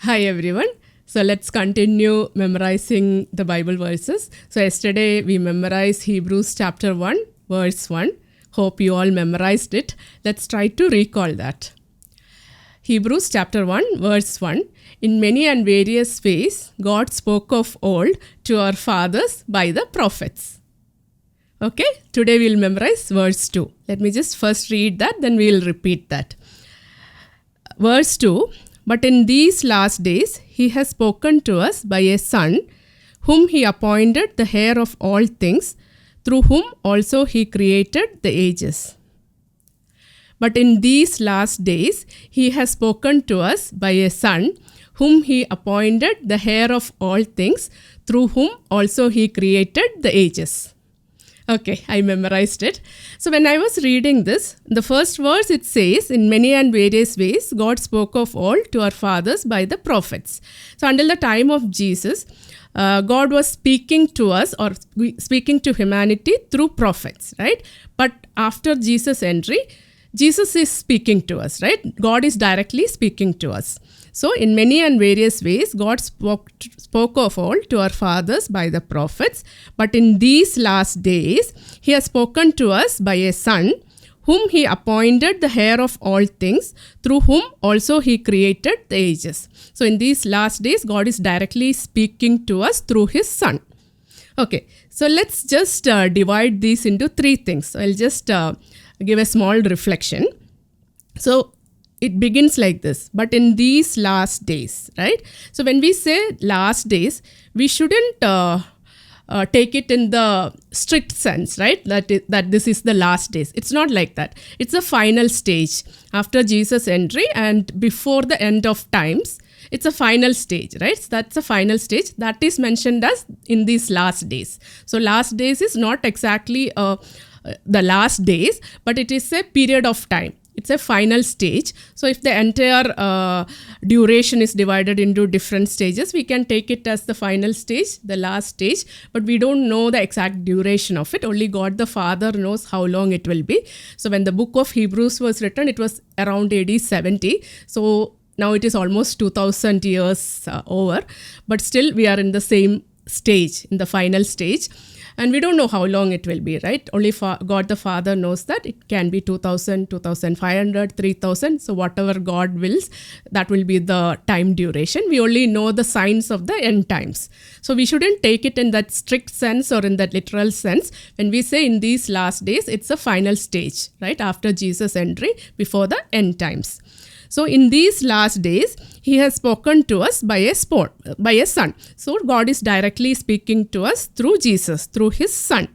Hi everyone. So let's continue memorizing the Bible verses. So yesterday we memorized Hebrews chapter 1 verse 1. Hope you all memorized it. Let's try to recall that. Hebrews chapter 1 verse 1. In many and various ways God spoke of old to our fathers by the prophets. Okay, today we'll memorize verse 2. Let me just first read that, then we'll repeat that. Verse 2. But in these last days, he has spoken to us by a Son, whom he appointed the heir of all things, through whom also he created the ages. But in these last days, he has spoken to us by a Son, whom he appointed the heir of all things, through whom also he created the ages. Okay, I memorized it. So when I was reading this, the first verse it says, in many and various ways, God spoke of all to our fathers by the prophets. So until the time of Jesus, God was speaking to us or speaking to humanity through prophets, right? But after Jesus' entry, Jesus is speaking to us, right? God is directly speaking to us. So in many and various ways, God spoke of all to our fathers by the prophets. But in these last days, he has spoken to us by a Son, whom he appointed the heir of all things, through whom also he created the ages. So in these last days, God is directly speaking to us through his Son. Okay, so let's just divide these into three things. So I'll just give a small reflection. So it begins like this, but in these last days, right? So when we say last days, we shouldn't take it in the strict sense, right? That this is the last days. It's not like that. It's a final stage after Jesus' entry and before the end of times. It's a final stage, right? So that's a final stage that is mentioned as in these last days. So last days is not exactly the last days, but it is a period of time. It's a final stage. So if the entire duration is divided into different stages, we can take it as the final stage, the last stage, but we don't know the exact duration of it. Only God the Father knows how long it will be. So when the book of Hebrews was written, it was around AD 70. So now it is almost 2000 years over, but still we are in the same stage, in the final stage. And we don't know how long it will be, right? Only God the Father knows that it can be 2000, 2500, 3000. So whatever God wills, that will be the time duration. We only know the signs of the end times. So we shouldn't take it in that strict sense or in that literal sense. When we say in these last days, it's a final stage, right? After Jesus' entry, before the end times. So in these last days, he has spoken to us by a Son. So God is directly speaking to us through Jesus, through his Son,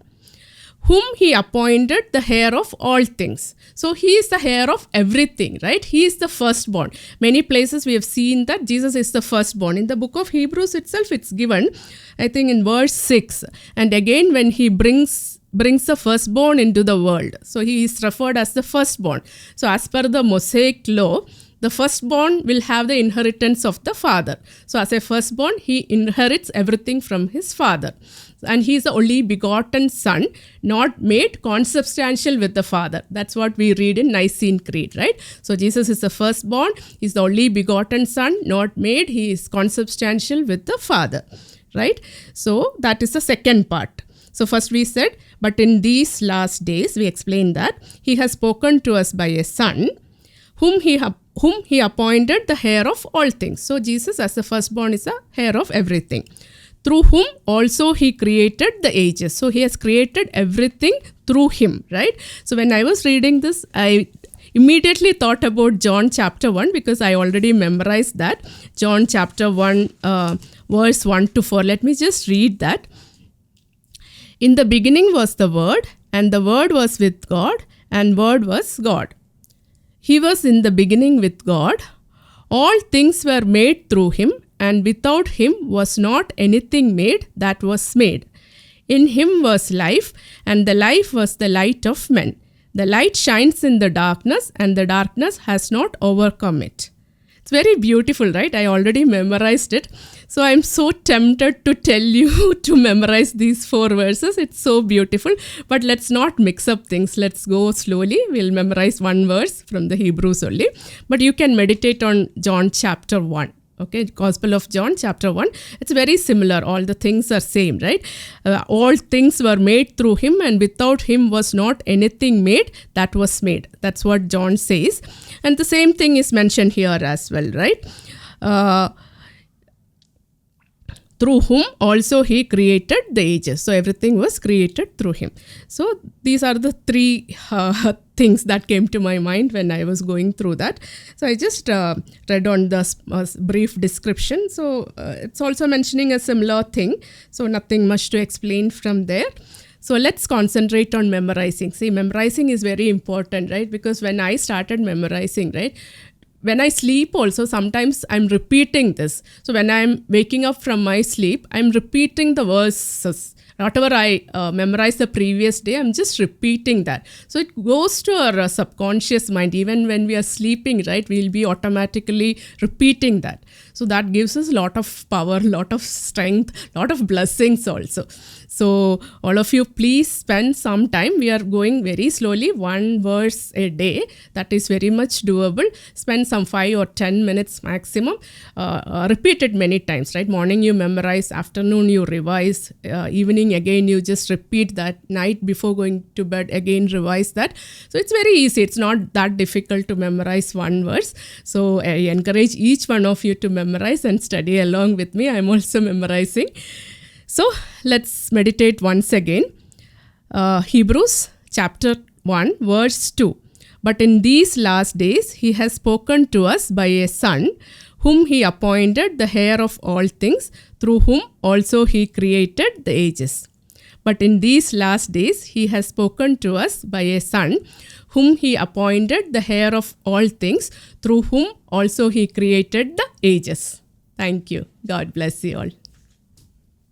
whom he appointed the heir of all things. So he is the heir of everything, right? He is the firstborn. Many places we have seen that Jesus is the firstborn. In the book of Hebrews itself, it's given, I think in verse 6. And again, when he brings the firstborn into the world. So he is referred as the firstborn. So as per the Mosaic law, the firstborn will have the inheritance of the father. So as a firstborn, he inherits everything from his father. And he is the only begotten son, not made consubstantial with the father. That's what we read in Nicene Creed, right? So Jesus is the firstborn. He's the only begotten son, not made. He is consubstantial with the father, right? So that is the second part. So first we said, but in these last days, we explained that he has spoken to us by a Son, whom he appointed the heir of all things. So Jesus as the firstborn is the heir of everything, through whom also he created the ages. So he has created everything through him, right? So when I was reading this, I immediately thought about John chapter 1 because I already memorized that. John chapter 1, verse 1 to 4. Let me just read that. In the beginning was the Word, and the Word was with God, and Word was God. He was in the beginning with God. All things were made through him, and without him was not anything made that was made. In him was life, and the life was the light of men. The light shines in the darkness, and the darkness has not overcome it. It's very beautiful, right? I already memorized it. So I'm so tempted to tell you to memorize these 4 verses. It's so beautiful. But let's not mix up things. Let's go slowly. We'll memorize 1 verse from the Hebrews only. But you can meditate on John chapter 1. Okay, Gospel of John, chapter 1. It's very similar. All the things are same, right? All things were made through him, and without him was not anything made that was made. That's what John says. And the same thing is mentioned here as well, right? Through whom also he created the ages. So everything was created through him. So these are the three things that came to my mind when I was going through that. So I just read on the brief description. So it's also mentioning a similar thing. So nothing much to explain from there. So let's concentrate on memorizing. See, memorizing is very important, right? Because when I started memorizing, right, when I sleep also, sometimes I'm repeating this. So when I'm waking up from my sleep, I'm repeating the verses. Whatever I memorized the previous day, I'm just repeating that. So it goes to our subconscious mind. Even when we are sleeping, right, we'll be automatically repeating that. So that gives us a lot of power, lot of strength, lot of blessings also. So all of you, please spend some time. We are going very slowly, one verse a day. That is very much doable. Spend some 5 or 10 minutes maximum. Repeat it many times, right? Morning you memorize, afternoon you revise, evening again you just repeat that, night before going to bed again revise that. So it's very easy. It's not that difficult to memorize one verse. So I encourage each one of you to memorize and study along with me. I'm also memorizing. So let's meditate once again. Hebrews chapter 1 verse 2. But in these last days he has spoken to us by a Son, whom he appointed the heir of all things, through whom also he created the ages. But in these last days he has spoken to us by a Son, whom he appointed the heir of all things, through whom also he created the ages. Thank you. God bless you all.